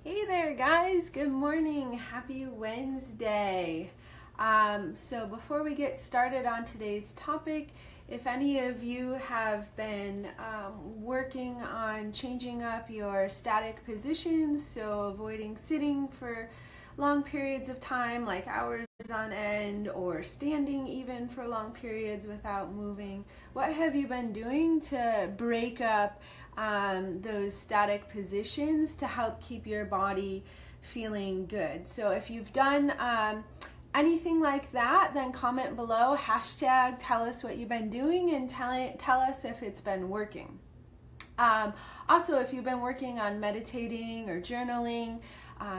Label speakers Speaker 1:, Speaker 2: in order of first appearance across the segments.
Speaker 1: Hey there guys, good morning, happy Wednesday. So before we get started on today's topic, if any of you have been working on changing up your static positions, so avoiding sitting for long periods of time like hours on end, or standing even for long periods without moving, what have you been doing to break up those static positions to help keep your body feeling good? So if you've done anything like that, then comment below, hashtag tell us what you've been doing, and tell us if it's been working. Also, if you've been working on meditating or journaling,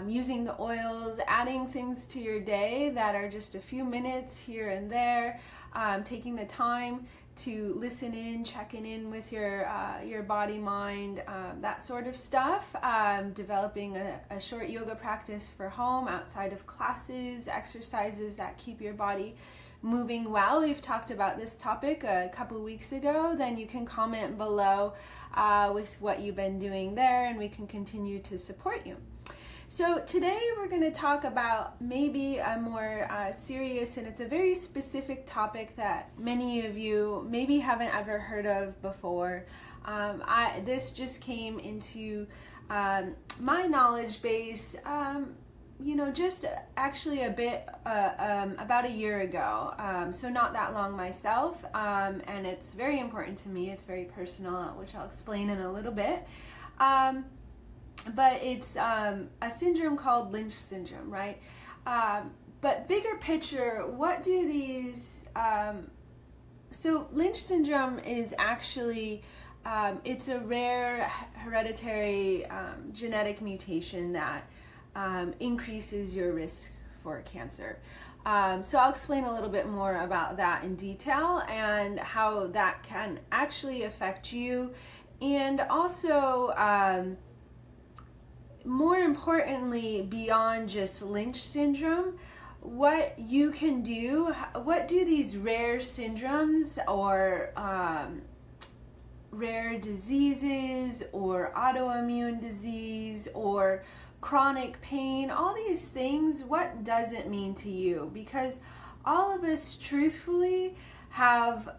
Speaker 1: using the oils, adding things to your day that are just a few minutes here and there, taking the time to listen in, checking in with your body, mind, that sort of stuff, developing a short yoga practice for home outside of classes, exercises that keep your body moving well. We've talked about this topic a couple weeks ago. Then you can comment below with what you've been doing there, and we can continue to support you. So today we're going to talk about maybe a more serious, and it's a very specific topic that many of you maybe haven't ever heard of before. This just came into my knowledge base, just actually a bit about a year ago, so not that long myself, and it's very important to me. It's very personal, which I'll explain in a little bit. But it's a syndrome called Lynch Syndrome, right? But bigger picture, what do these... So Lynch Syndrome is actually, it's a rare hereditary genetic mutation that increases your risk for cancer. So I'll explain a little bit more about that in detail and how that can actually affect you. And also... more importantly, beyond just Lynch syndrome, what you can do, what do these rare syndromes or rare diseases or autoimmune disease or chronic pain, all these things, what does it mean to you? Because all of us truthfully have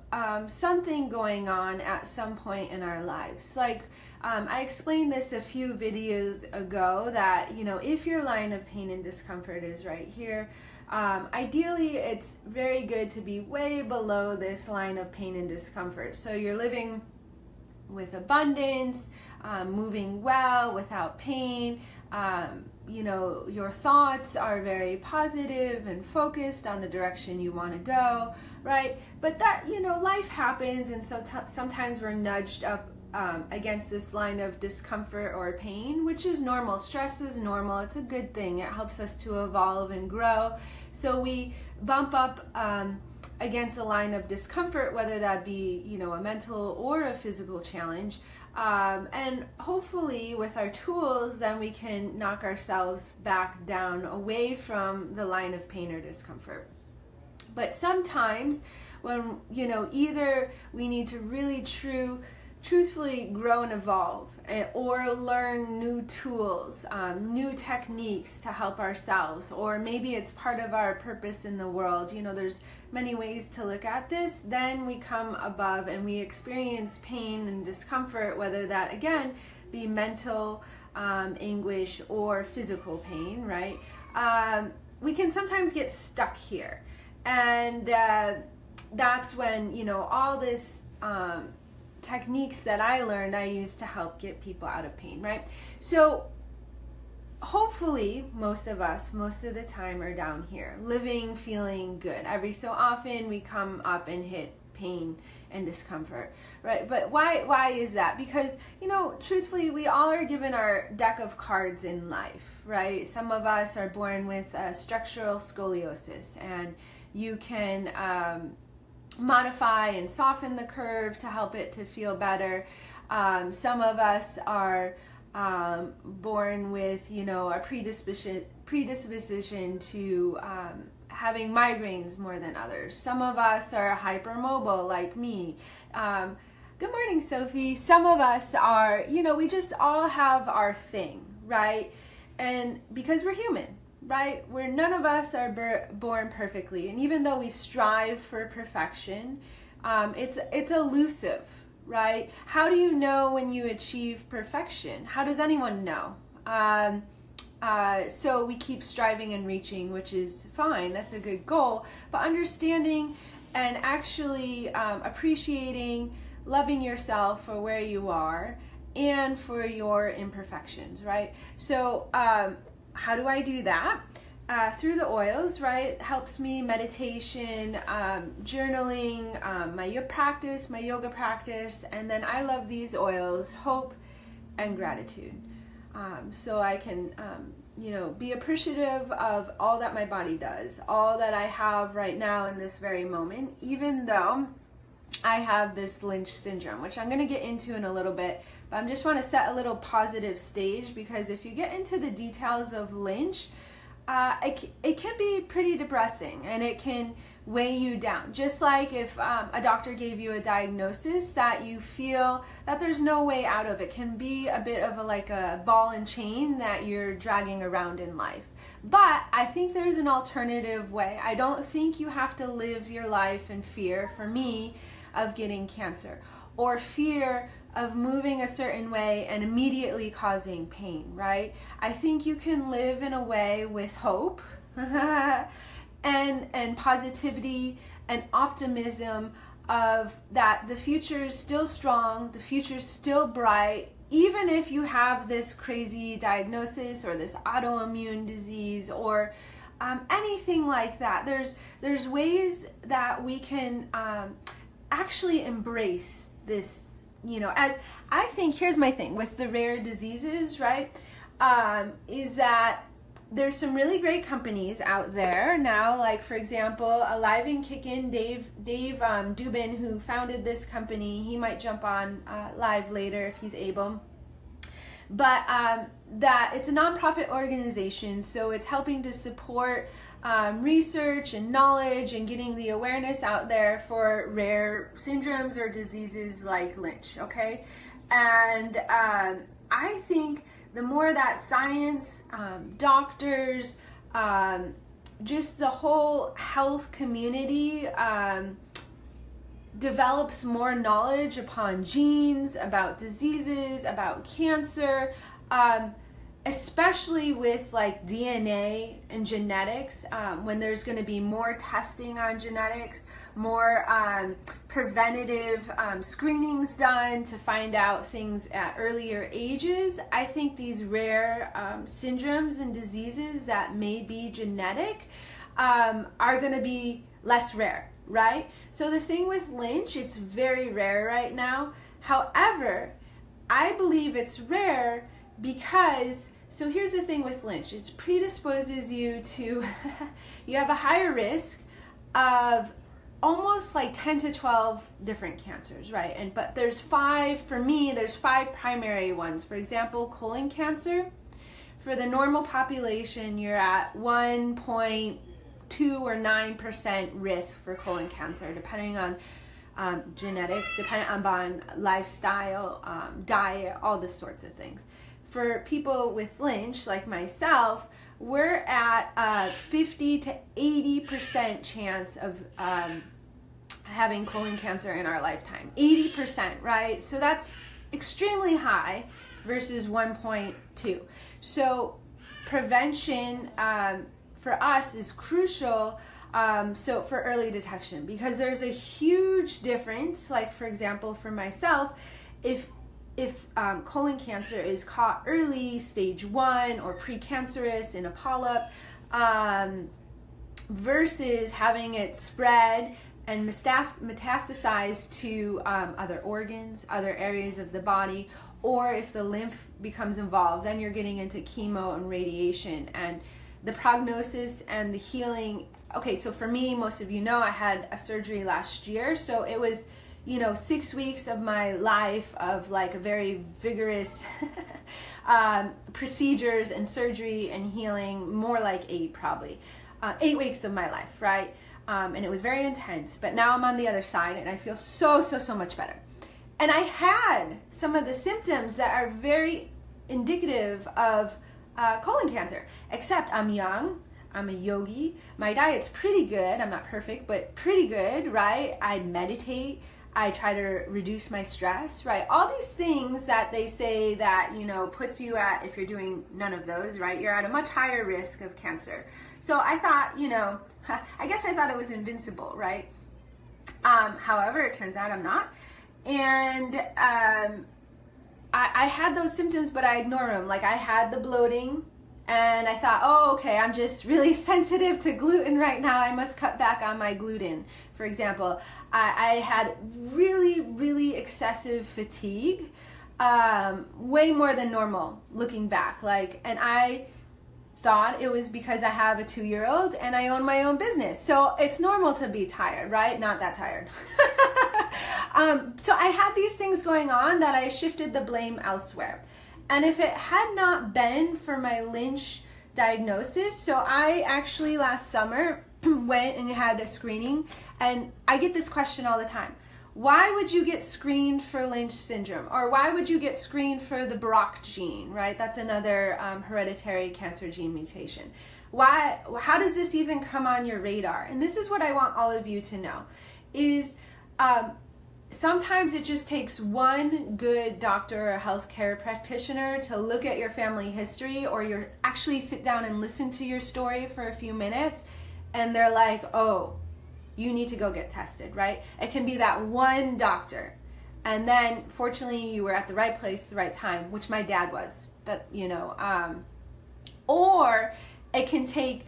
Speaker 1: something going on at some point in our lives. Like I explained this a few videos ago that, if your line of pain and discomfort is right here, ideally it's very good to be way below this line of pain and discomfort. So you're living with abundance, moving well without pain, your thoughts are very positive and focused on the direction you want to go, right? But that, life happens, and so sometimes we're nudged up against this line of discomfort or pain, which is normal. Stress is normal. It's a good thing. It helps us to evolve and grow. So we bump up against a line of discomfort, whether that be, a mental or a physical challenge. And hopefully with our tools, then we can knock ourselves back down away from the line of pain or discomfort. But sometimes when, either we need to really truthfully grow and evolve, or learn new tools, new techniques to help ourselves, or maybe it's part of our purpose in the world. There's many ways to look at this. Then we come above and we experience pain and discomfort, whether that again be mental anguish or physical pain, right? We can sometimes get stuck here, and that's when all this techniques that I learned I use to help get people out of pain, right? So hopefully most of us most of the time are down here, living, feeling good. Every so often we come up and hit pain and discomfort, right? But why is that? Because truthfully, we all are given our deck of cards in life, right? Some of us are born with structural scoliosis, and you can modify and soften the curve to help it to feel better. Some of us are born with, a predisposition to having migraines more than others. Some of us are hypermobile, like me. Good morning, Sophie. Some of us are, we just all have our thing, right? and because we're human, right? None of us are born perfectly, and even though we strive for perfection, it's elusive, right? How do you know when you achieve perfection? How does anyone know? So we keep striving and reaching, which is fine. That's a good goal. But understanding and actually appreciating, loving yourself for where you are and for your imperfections, right? So how do I do that? Through the oils, right? Helps me meditation, journaling, my yoga practice, and then I love these oils, hope and gratitude. So I can, be appreciative of all that my body does, all that I have right now in this very moment, even though I have this Lynch syndrome, which I'm going to get into in a little bit, but I just want to set a little positive stage, because if you get into the details of Lynch, it can be pretty depressing and it can weigh you down. Just like if a doctor gave you a diagnosis that you feel that there's no way out of, it can be a bit of like a ball and chain that you're dragging around in life. But I think there's an alternative way. I don't think you have to live your life in fear, for me, of getting cancer, or fear of moving a certain way and immediately causing pain, right? I think you can live in a way with hope and positivity and optimism of that the future is still strong, the future is still bright, even if you have this crazy diagnosis or this autoimmune disease or anything like that. There's ways that we can actually embrace this, as I think. Here's my thing with the rare diseases, right? Is that there's some really great companies out there now, like for example, Alive and Kickin', Dave Dubin, who founded this company. He might jump on live later if he's able. But that it's a nonprofit organization, so it's helping to support research and knowledge and getting the awareness out there for rare syndromes or diseases like Lynch, okay? And I think the more that science, doctors, just the whole health community develops more knowledge upon genes, about diseases, about cancer, especially with like DNA and genetics, when there's going to be more testing on genetics, more preventative screenings done to find out things at earlier ages. I think these rare syndromes and diseases that may be genetic are going to be less rare, right? So the thing with Lynch, it's very rare right now. However, I believe it's rare because, so here's the thing with Lynch, it predisposes you to, you have a higher risk of almost like 10 to 12 different cancers, right? But there's five primary ones. For example, colon cancer. For the normal population, you're at 1.2 or 9% risk for colon cancer, depending on genetics, depending on lifestyle, diet, all this sorts of things. For people with Lynch, like myself, we're at 50 to 80% chance of having colon cancer in our lifetime. 80%, right? So that's extremely high versus 1.2. So prevention for us is crucial, so for early detection, because there's a huge difference. Like for example, for myself, if colon cancer is caught early, stage 1 or precancerous in a polyp, versus having it spread and metastasize to other organs, other areas of the body, or if the lymph becomes involved, then you're getting into chemo and radiation, and the prognosis and the healing. Okay, so for me, most of you know, I had a surgery last year, so it was 6 weeks of my life of like a very vigorous procedures and surgery and healing, more like 8 probably. 8 weeks of my life, right? And it was very intense, but now I'm on the other side and I feel so much better. And I had some of the symptoms that are very indicative of colon cancer. Except I'm young, I'm a yogi, my diet's pretty good, I'm not perfect, but pretty good, right? I meditate, I try to reduce my stress, right? All these things that they say that, puts you at, if you're doing none of those, right, you're at a much higher risk of cancer. So I thought, I guess I thought it was invincible, right? However, it turns out I'm not. And I had those symptoms, but I ignore them. Like I had the bloating, and I thought, oh, okay, I'm just really sensitive to gluten right now. I must cut back on my gluten. For example, I had really, really excessive fatigue, way more than normal looking back. And I thought it was because I have a 2-year-old and I own my own business. So it's normal to be tired, right? Not that tired. So I had these things going on that I shifted the blame elsewhere. And if it had not been for my Lynch diagnosis, so I actually last summer went and had a screening, and I get this question all the time. Why would you get screened for Lynch syndrome? Or why would you get screened for the BRCA gene, right? That's another hereditary cancer gene mutation. How does this even come on your radar? And this is what I want all of you to know, is sometimes it just takes one good doctor or healthcare practitioner to look at your family history, or you actually sit down and listen to your story for a few minutes, and they're like, oh, you need to go get tested, right? It can be that one doctor. And then fortunately you were at the right place at the right time, which my dad was. Or it can take,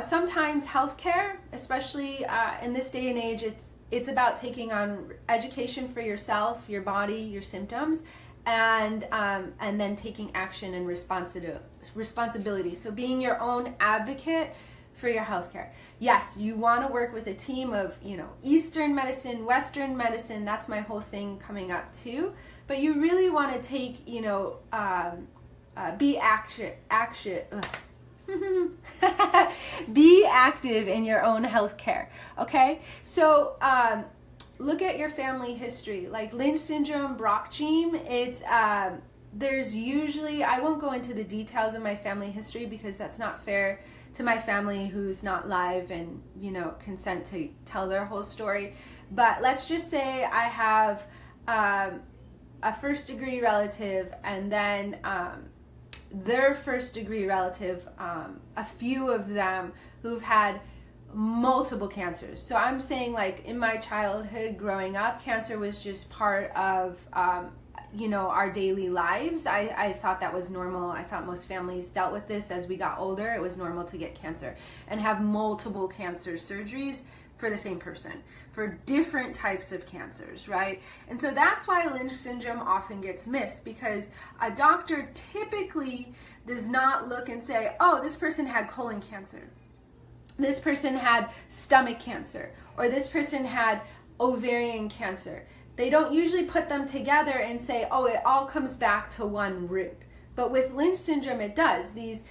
Speaker 1: sometimes healthcare, especially in this day and age, it's about taking on education for yourself, your body, your symptoms, and then taking action and responsibility. So being your own advocate for your healthcare. Yes, you want to work with a team of, Eastern medicine, Western medicine. That's my whole thing coming up too. But you really want to take, be be active in your own healthcare. Okay, so look at your family history, like Lynch syndrome, BRCA gene. It's there's usually, I won't go into the details of my family history because that's not fair to my family who's not live and consent to tell their whole story. But let's just say I have a first degree relative, and then their first degree relative, a few of them who've had multiple cancers. So I'm saying, like, in my childhood growing up, cancer was just part of our daily lives. I thought that was normal. I thought most families dealt with this. As we got older, it was normal to get cancer and have multiple cancer surgeries for the same person, for different types of cancers, right? And so that's why Lynch syndrome often gets missed, because a doctor typically does not look and say, oh, this person had colon cancer, this person had stomach cancer, or this person had ovarian cancer. They don't usually put them together and say, oh, it all comes back to one root. But with Lynch syndrome, it does. These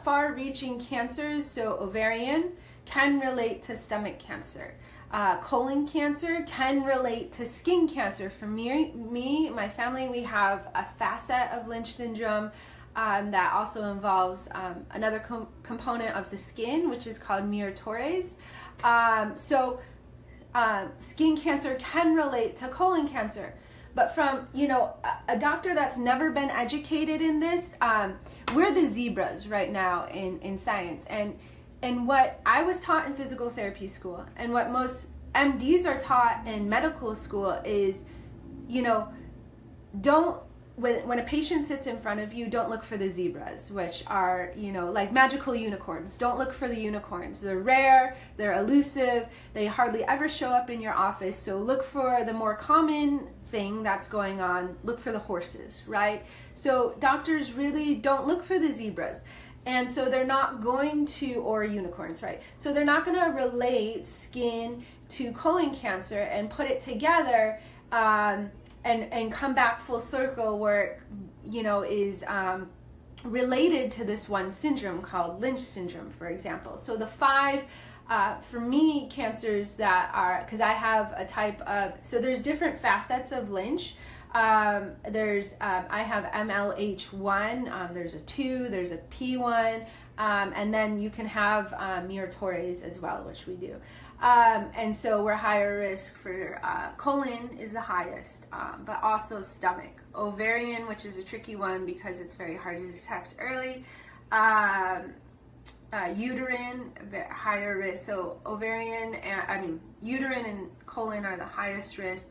Speaker 1: far-reaching cancers, so ovarian, can relate to stomach cancer. Colon cancer can relate to skin cancer. For me, my family, we have a facet of Lynch syndrome that also involves another component of the skin, which is called myotorase. Skin cancer can relate to colon cancer. But from, a doctor that's never been educated in this, we're the zebras right now in science. And what I was taught in physical therapy school, and what most MDs are taught in medical school is, when a patient sits in front of you, don't look for the zebras, which are, like magical unicorns. Don't look for the unicorns. They're rare, they're elusive, they hardly ever show up in your office. So look for the more common thing that's going on. Look for the horses, right? So doctors really don't look for the zebras. And so they're not going to, or unicorns, right? So they're not going to relate skin to colon cancer and put it together and come back full circle where it, is related to this one syndrome called Lynch syndrome, for example. So the 5, for me, cancers that are, because I have a type of, so there's different facets of Lynch. I have MLH1, there's a 2, there's a P1, and then you can have Muir-Torres as well, which we do. And so we're higher risk for colon is the highest, but also stomach. Ovarian, which is a tricky one because it's very hard to detect early. Uterine, higher risk. So ovarian, uterine and colon are the highest risk,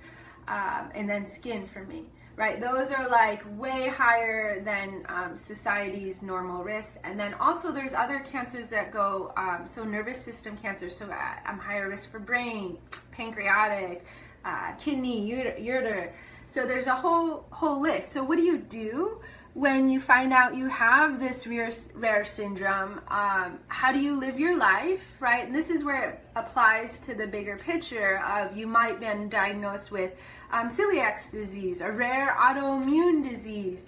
Speaker 1: and then skin for me, right? Those are like way higher than society's normal risk. And then also there's other cancers that go, so nervous system cancer. So I'm higher risk for brain, pancreatic, kidney, ureter. So there's a whole list. So what do you do when you find out you have this rare syndrome? How do you live your life, right? And this is where it applies to the bigger picture of you might be diagnosed with celiac disease, a rare autoimmune disease.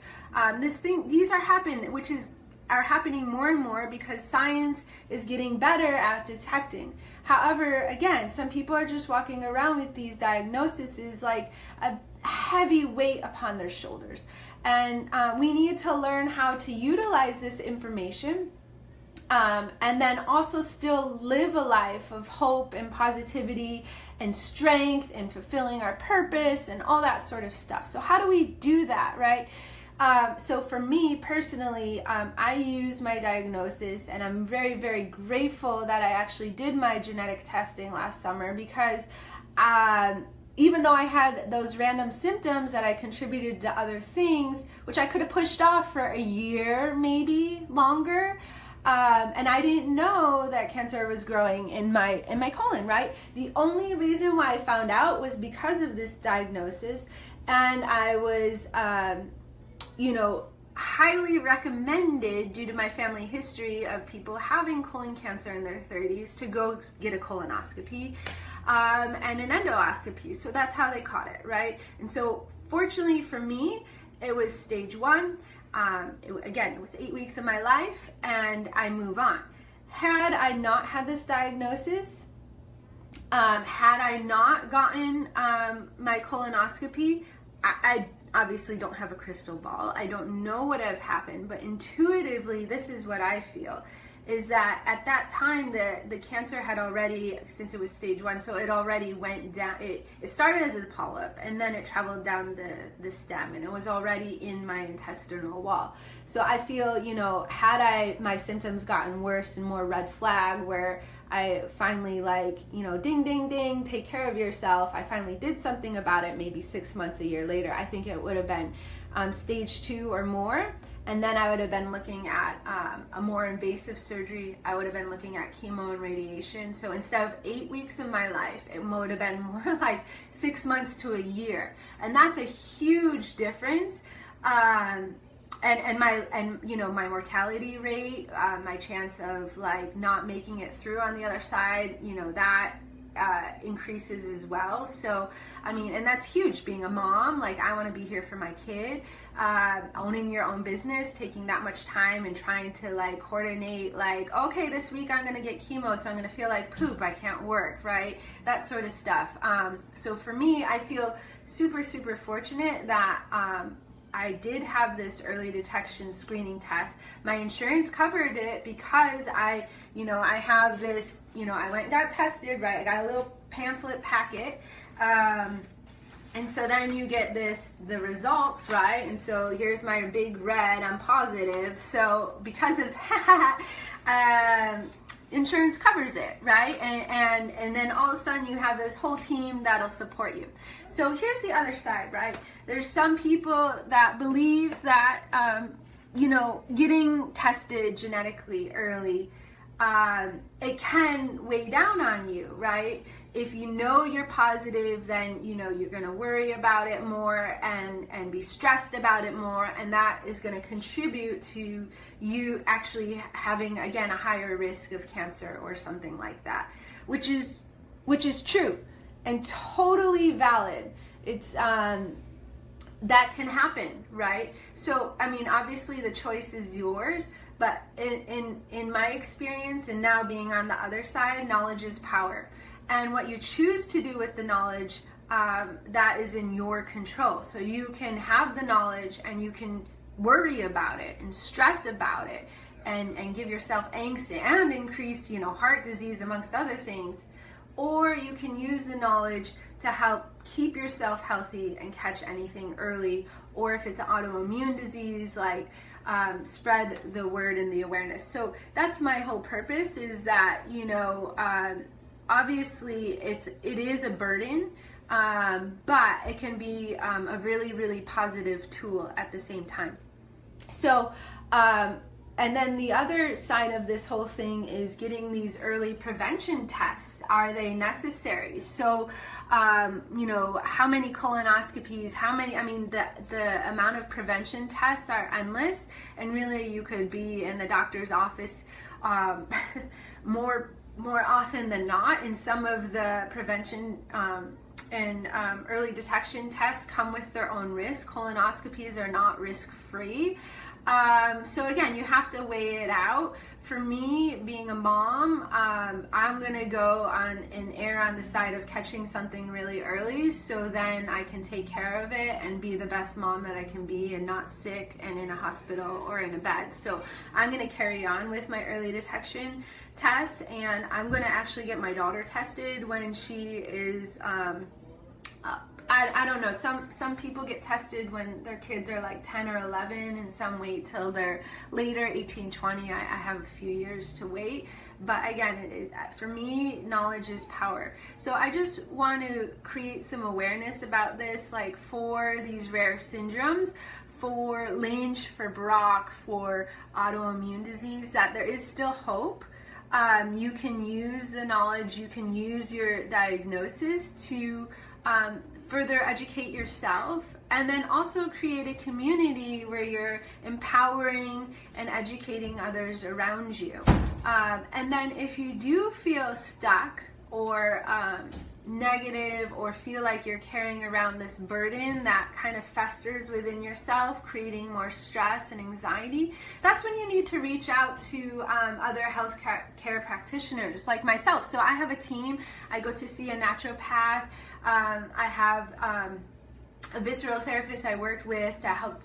Speaker 1: These are happening more and more because science is getting better at detecting. However, again, some people are just walking around with these diagnoses like a heavy weight upon their shoulders. And we need to learn how to utilize this information and then also still live a life of hope and positivity and strength and fulfilling our purpose and all that sort of stuff. So how do we do that, right? So for me personally, I use my diagnosis, and I'm very, very grateful that I actually did my genetic testing last summer, because even though I had those random symptoms that I contributed to other things, which I could have pushed off for a year, maybe longer, and I didn't know that cancer was growing in my colon, right? The only reason why I found out was because of this diagnosis, and I was, highly recommended, due to my family history of people having colon cancer in their 30s, to go get a colonoscopy and an endoscopy. So that's how they caught it, right? And so fortunately for me, it was stage 1. It was 8 weeks of my life, and I move on. Had I not had this diagnosis, had I not gotten my colonoscopy, I obviously don't have a crystal ball. I don't know what have happened, but intuitively, this is what I feel, is that at that time, the cancer had already, since it was stage 1, so it already went down. It started as a polyp, and then it traveled down the stem, and it was already in my intestinal wall. So I feel, had my symptoms gotten worse and more red flag, where I finally ding, ding, ding, take care of yourself, I finally did something about it, maybe 6 months, a year later, I think it would have been stage 2 or more. And then I would have been looking at a more invasive surgery. I would have been looking at chemo and radiation. So instead of 8 weeks of my life, it would have been more like 6 months to a year. And that's a huge difference. My mortality rate, my chance of not making it through on the other side, that increases as well. So and that's huge, being a mom. I want to be here for my kid. Owning your own business, taking that much time and trying to coordinate, okay, this week I'm going to get chemo, so I'm going to feel like poop, I can't work, right? That sort of stuff. So for me, I feel super, super fortunate that I did have this early detection screening test. My insurance covered it because I have this, I went and got tested, right? I got a little pamphlet packet. And so then you get the results, right? And so here's my big red, I'm positive. So because of that, insurance covers it, right? And then all of a sudden you have this whole team that'll support you. So here's the other side, right? There's some people that believe that, getting tested genetically early, it can weigh down on you, right? If you know you're positive, then you're going to worry about it more and be stressed about it more, and that is going to contribute to you actually having, again, a higher risk of cancer or something like that, which is true and totally valid. It's that can happen, right? So obviously the choice is yours, but in my experience, and now being on the other side, knowledge is power. And what you choose to do with the knowledge that is in your control. So you can have the knowledge and you can worry about it and stress about it and give yourself angst and increase, heart disease amongst other things. Or you can use the knowledge to help keep yourself healthy and catch anything early. Or if it's an autoimmune disease, like spread the word and the awareness. So that's my whole purpose, is that, obviously it is a burden, but it can be a really, really positive tool at the same time. So, and then the other side of this whole thing is getting these early prevention tests. Are they necessary? So, how many colonoscopies, the amount of prevention tests are endless, and really you could be in the doctor's office more often than not. And some of the prevention and early detection tests come with their own risk. Colonoscopies are not risk-free. So again, you have to weigh it out. For me, being a mom, I'm going to go on and err on the side of catching something really early, so then I can take care of it and be the best mom that I can be and not sick and in a hospital or in a bed. So I'm going to carry on with my early detection tests, and I'm going to actually get my daughter tested when she is I don't know, some people get tested when their kids are like 10 or 11, and some wait till they're later, 18, 20. I have a few years to wait. But again, for me, knowledge is power. So I just want to create some awareness about this, like for these rare syndromes, for Lynch, for Brock, for autoimmune disease, that there is still hope. You can use the knowledge, you can use your diagnosis to further educate yourself, and then also create a community where you're empowering and educating others around you. And then if you do feel stuck or negative, or feel like you're carrying around this burden that kind of festers within yourself, creating more stress and anxiety, that's when you need to reach out to other health care practitioners like myself. So I have a team. I go to see a naturopath. I have a visceral therapist I worked with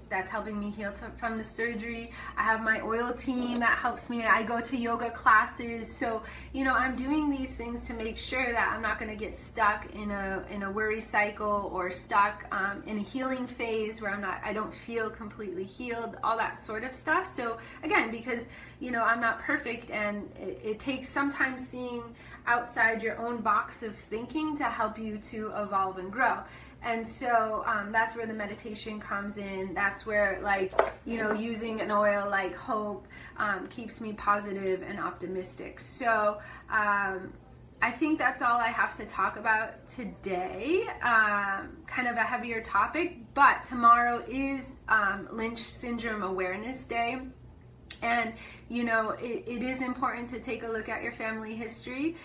Speaker 1: that's helping me heal from the surgery. I have my oil team that helps me. I go to yoga classes. So, I'm doing these things to make sure that I'm not going to get stuck in a worry cycle, or stuck in a healing phase where I don't feel completely healed, all that sort of stuff. So again, because, I'm not perfect, and it takes sometimes seeing outside your own box of thinking to help you to evolve and grow. And so that's where the meditation comes in. That's where, using an oil like hope keeps me positive and optimistic. So I think that's all I have to talk about today. Kind of a heavier topic, but tomorrow is Lynch Syndrome Awareness Day. And, it is important to take a look at your family history,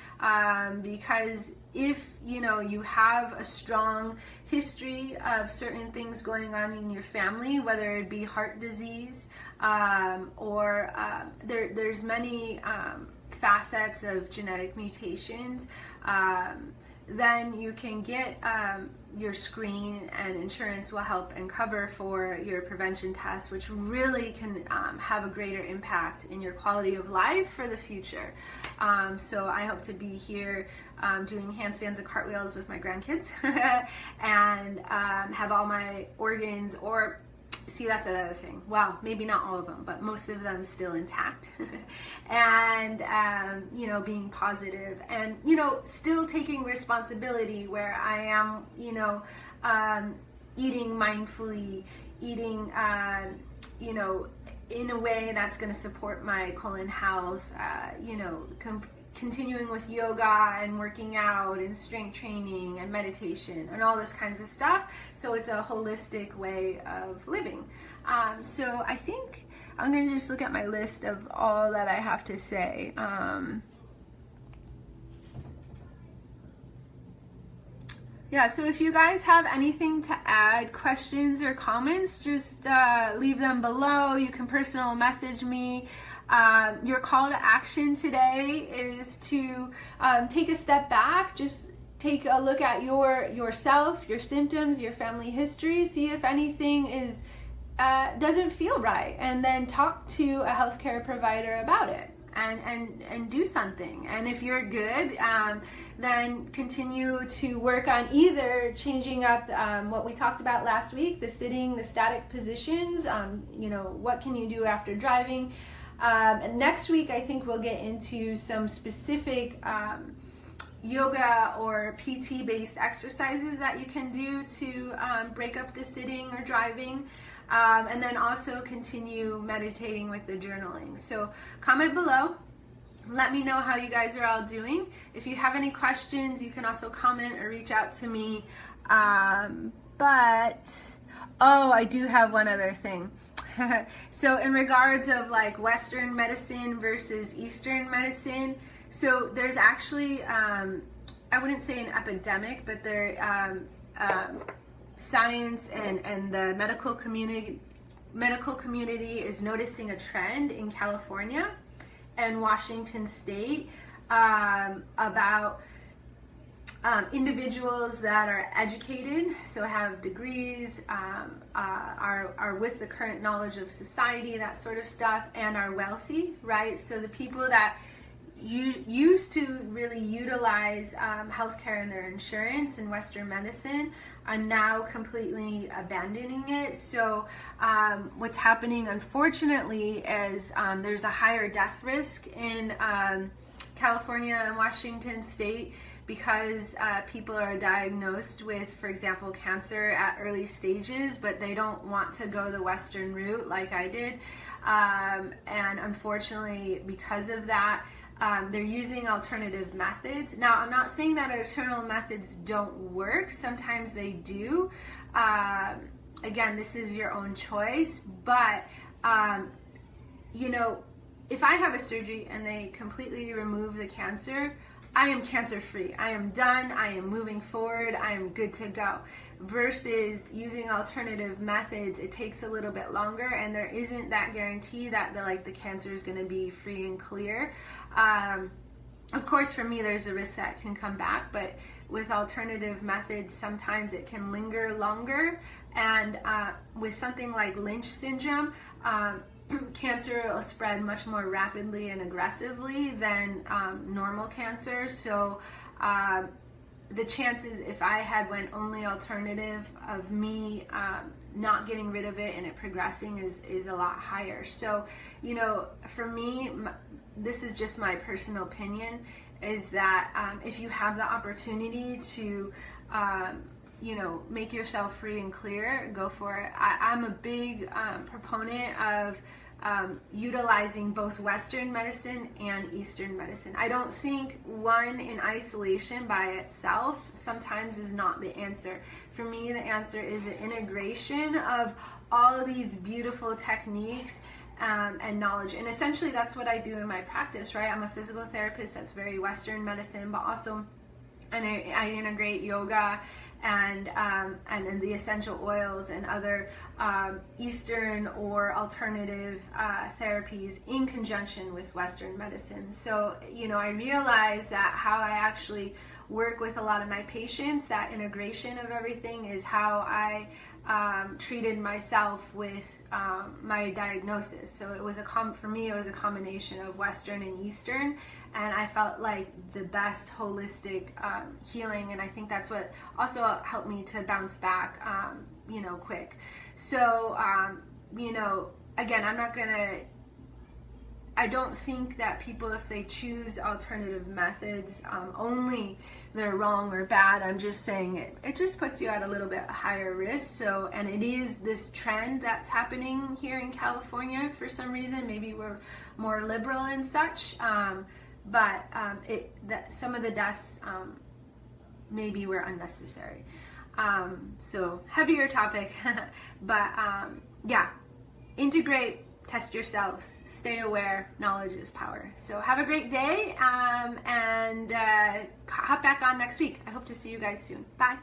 Speaker 1: because if, you have a strong history of certain things going on in your family, whether it be heart disease, or there's many facets of genetic mutations, then you can get your screen, and insurance will help and cover for your prevention tests, which really can have a greater impact in your quality of life for the future. So I hope to be here doing handstands and cartwheels with my grandkids and have all my organs, or see, that's another thing. Well, maybe not all of them, but most of them still intact. And, being positive and, still taking responsibility where I am, eating mindfully, eating, in a way that's going to support my colon health, continuing with yoga and working out and strength training and meditation and all this kinds of stuff. So it's a holistic way of living. So I think I'm going to just look at my list of all that I have to say. Yeah, so if you guys have anything to add, questions or comments, just leave them below. You can personal message me. Your call to action today is to take a step back, just take a look at yourself, your symptoms, your family history, see if anything is doesn't feel right, and then talk to a healthcare provider about it and do something. And if you're good, then continue to work on either changing up what we talked about last week, the sitting, the static positions, you know, what can you do after driving. Next week, I think we'll get into some specific yoga or PT based exercises that you can do to break up the sitting or driving. And then also continue meditating with the journaling. So comment below. Let me know how you guys are all doing. If you have any questions, you can also comment or reach out to me. But, oh, I do have one other thing. So in regards of like Western medicine versus Eastern medicine, so there's actually, I wouldn't say an epidemic, but there, science and the medical community is noticing a trend in California and Washington State about individuals that are educated, so have degrees, are with the current knowledge of society, that sort of stuff, and are wealthy, right? So the people that used to really utilize healthcare and their insurance in Western medicine are now completely abandoning it. So what's happening, unfortunately, is there's a higher death risk in California and Washington State because people are diagnosed with, for example, cancer at early stages, but they don't want to go the Western route like I did. And unfortunately, because of that, they're using alternative methods. Now, I'm not saying that alternative methods don't work. Sometimes they do. Again, this is your own choice. But, you know, if I have a surgery and they completely remove the cancer, I am cancer free. I am done. I am moving forward. I am good to go. Versus using alternative methods, it takes a little bit longer, and there isn't that guarantee that the cancer is going to be free and clear. Of course, for me, there's a risk that can come back, but with alternative methods, sometimes it can linger longer. And with something like Lynch syndrome, cancer will spread much more rapidly and aggressively than normal cancer. So the chances, if I had went only alternative, of me not getting rid of it and it progressing is a lot higher. So, you know, for me, this is just my personal opinion, is that if you have the opportunity to you know, make yourself free and clear, go for it. I'm a big proponent of utilizing both Western medicine and Eastern medicine. I don't think one in isolation by itself sometimes is not the answer. For me, the answer is an integration of all of these beautiful techniques and knowledge. And essentially that's what I do in my practice, right? I'm a physical therapist that's very Western medicine, but also I integrate yoga and the essential oils and other Eastern or alternative therapies in conjunction with Western medicine. So, you know, I realize that how I actually work with a lot of my patients, that integration of everything is how I treated myself with my diagnosis. So it was for me, it was a combination of Western and Eastern, and I felt like the best holistic healing, and I think that's what also helped me to bounce back, you know, quick. So, you know, again, I don't think that people, if they choose alternative methods, only they're wrong or bad. I'm just saying it just puts you at a little bit higher risk. So, and it is this trend that's happening here in California for some reason. Maybe we're more liberal and such, but some of the deaths maybe were unnecessary. So heavier topic, but yeah, integrate. Test yourselves, stay aware, knowledge is power. So have a great day, and hop back on next week. I hope to see you guys soon. Bye.